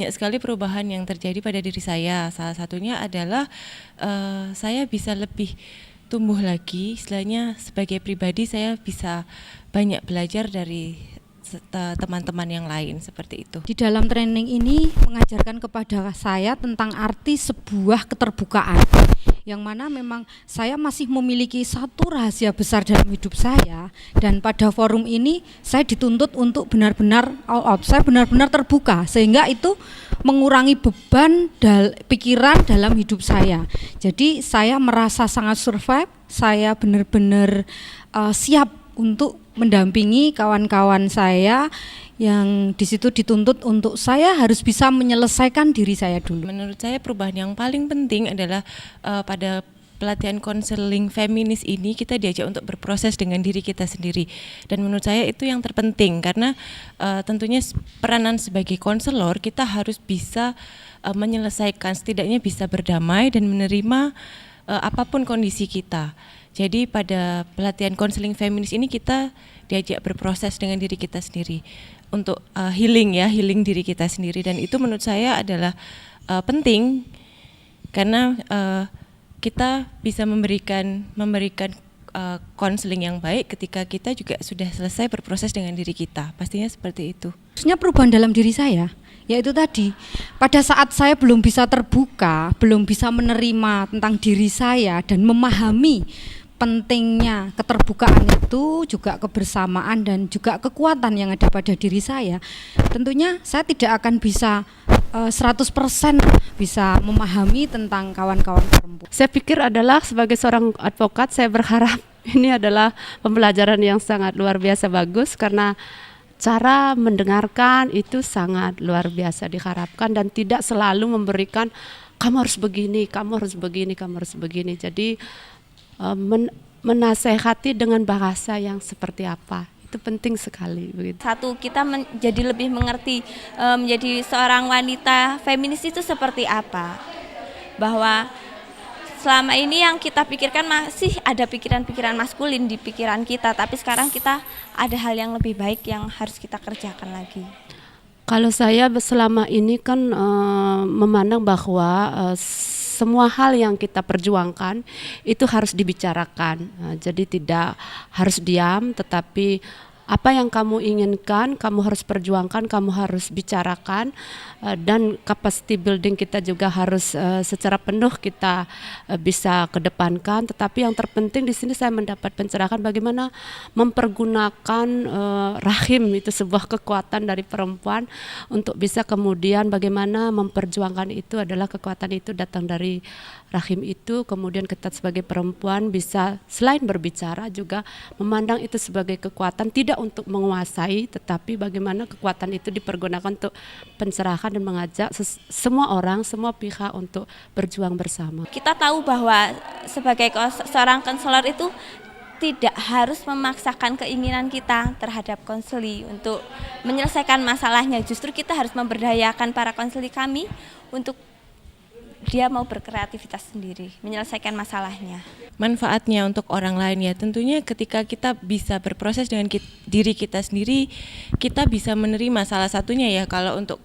banyak sekali perubahan yang terjadi pada diri saya. Salah satunya adalah saya bisa lebih tumbuh lagi, istilahnya sebagai pribadi saya bisa banyak belajar dari teman-teman yang lain seperti itu. Di dalam training ini mengajarkan kepada saya tentang arti sebuah keterbukaan, yang mana memang saya masih memiliki satu rahasia besar dalam hidup saya, dan pada forum ini saya dituntut untuk benar-benar all out, saya benar-benar terbuka, sehingga itu mengurangi beban pikiran dalam hidup saya. Jadi saya merasa sangat survive, saya benar-benar siap untuk mendampingi kawan-kawan saya yang di situ dituntut untuk saya harus bisa menyelesaikan diri saya dulu. Menurut saya perubahan yang paling penting adalah pada pelatihan konseling feminis ini kita diajak untuk berproses dengan diri kita sendiri, dan menurut saya itu yang terpenting karena tentunya peranan sebagai konselor kita harus bisa menyelesaikan, setidaknya bisa berdamai dan menerima apapun kondisi kita. Jadi pada pelatihan konseling feminis ini kita diajak berproses dengan diri kita sendiri untuk healing diri kita sendiri, dan itu menurut saya adalah penting karena kita bisa memberikan konseling yang baik ketika kita juga sudah selesai berproses dengan diri kita, pastinya seperti itu. Khususnya perubahan dalam diri saya, yaitu tadi pada saat saya belum bisa terbuka, belum bisa menerima tentang diri saya dan memahami pentingnya keterbukaan itu, juga kebersamaan dan juga kekuatan yang ada pada diri saya, tentunya saya tidak akan bisa 100% bisa memahami tentang kawan-kawan perempuan. Saya pikir adalah sebagai seorang advokat, saya berharap ini adalah pembelajaran yang sangat luar biasa bagus karena cara mendengarkan itu sangat luar biasa diharapkan dan tidak selalu memberikan kamu harus begini, kamu harus begini, kamu harus begini. Jadi menasehati dengan bahasa yang seperti apa itu penting sekali begitu. Satu, kita menjadi lebih mengerti menjadi seorang wanita feminis itu seperti apa, bahwa selama ini yang kita pikirkan masih ada pikiran-pikiran maskulin di pikiran kita, tapi sekarang kita ada hal yang lebih baik yang harus kita kerjakan lagi. Kalau saya selama ini kan memandang bahwa semua hal yang kita perjuangkan itu harus dibicarakan. Jadi tidak harus diam, tetapi apa yang kamu inginkan, kamu harus perjuangkan, kamu harus bicarakan, dan capacity building kita juga harus secara penuh kita bisa kedepankan. Tetapi yang terpenting di sini saya mendapat pencerahan bagaimana mempergunakan rahim, itu sebuah kekuatan dari perempuan untuk bisa kemudian bagaimana memperjuangkan itu adalah kekuatan itu datang dari rahim itu, kemudian kita sebagai perempuan bisa selain berbicara juga memandang itu sebagai kekuatan, tidak untuk menguasai, tetapi bagaimana kekuatan itu dipergunakan untuk pencerahan dan mengajak semua orang, semua pihak untuk berjuang bersama. Kita tahu bahwa sebagai seorang konselor itu tidak harus memaksakan keinginan kita terhadap konseli untuk menyelesaikan masalahnya. Justru kita harus memberdayakan para konseli kami untuk dia mau berkreativitas sendiri, menyelesaikan masalahnya. Manfaatnya untuk orang lain ya tentunya ketika kita bisa berproses dengan diri kita sendiri, kita bisa menerima, salah satunya ya kalau untuk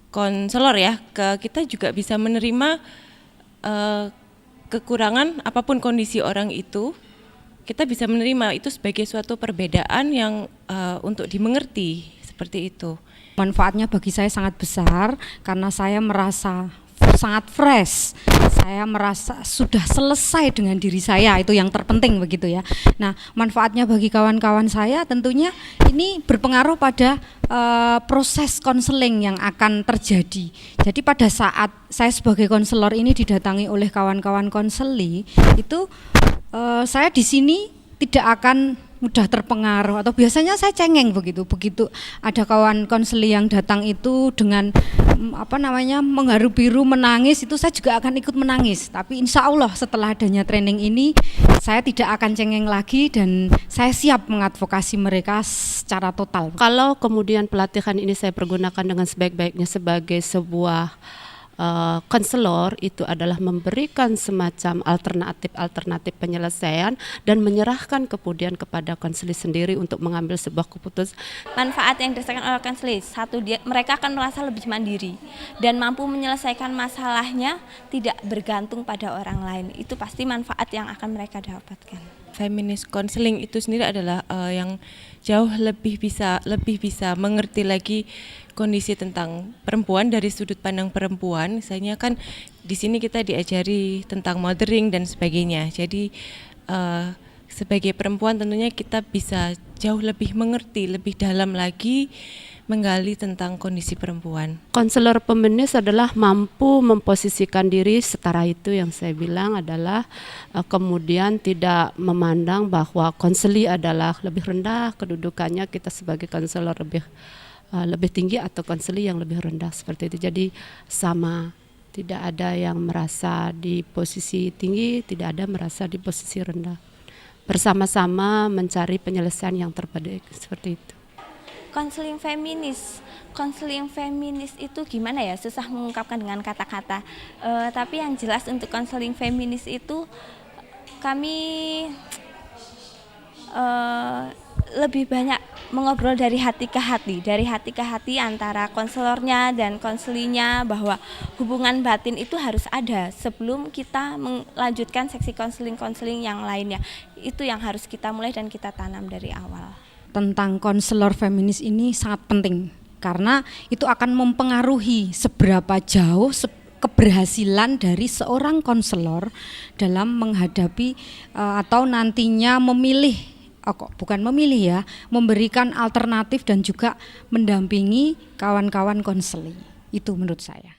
konselor ya, kita juga bisa menerima kekurangan apapun kondisi orang itu, kita bisa menerima itu sebagai suatu perbedaan yang untuk dimengerti, seperti itu. Manfaatnya bagi saya sangat besar karena saya merasa sangat fresh, saya merasa sudah selesai dengan diri saya, itu yang terpenting begitu ya. Nah, manfaatnya bagi kawan-kawan saya tentunya ini berpengaruh pada proses konseling yang akan terjadi. Jadi pada saat saya sebagai konselor ini didatangi oleh kawan-kawan konseli, itu saya di sini tidak akan mudah terpengaruh, atau biasanya saya cengeng begitu ada kawan konseli yang datang itu dengan mengharu biru menangis, itu saya juga akan ikut menangis. Tapi insya Allah setelah adanya training ini saya tidak akan cengeng lagi dan saya siap mengadvokasi mereka secara total. Kalau kemudian pelatihan ini saya pergunakan dengan sebaik-baiknya sebagai sebuah konselor itu adalah memberikan semacam alternatif penyelesaian dan menyerahkan kemudian kepada konseli sendiri untuk mengambil sebuah keputusan. Manfaat yang dirasakan oleh konseli, satu, mereka akan merasa lebih mandiri dan mampu menyelesaikan masalahnya tidak bergantung pada orang lain. Itu pasti manfaat yang akan mereka dapatkan. Feminist counseling itu sendiri adalah yang jauh lebih bisa mengerti lagi kondisi tentang perempuan dari sudut pandang perempuan. Misalnya kan di sini kita diajari tentang mothering dan sebagainya. Jadi sebagai perempuan tentunya kita bisa jauh lebih mengerti lebih dalam lagi menggali tentang kondisi perempuan. Konselor feminis adalah mampu memposisikan diri setara, itu yang saya bilang adalah kemudian tidak memandang bahwa konseli adalah lebih rendah kedudukannya, kita sebagai konselor lebih tinggi atau konseli yang lebih rendah, seperti itu. Jadi sama, tidak ada yang merasa di posisi tinggi, tidak ada merasa di posisi rendah. Bersama-sama mencari penyelesaian yang terbaik, seperti itu. Konseling feminis itu gimana ya, susah mengungkapkan dengan kata-kata, tapi yang jelas untuk konseling feminis itu kami lebih banyak mengobrol dari hati ke hati antara konselornya dan konselinya, bahwa hubungan batin itu harus ada sebelum kita melanjutkan seksi konseling yang lainnya. Itu yang harus kita mulai dan kita tanam dari awal. Tentang konselor feminis ini sangat penting karena itu akan mempengaruhi seberapa jauh keberhasilan dari seorang konselor dalam menghadapi atau nantinya memberikan alternatif dan juga mendampingi kawan-kawan konseling. Itu menurut saya.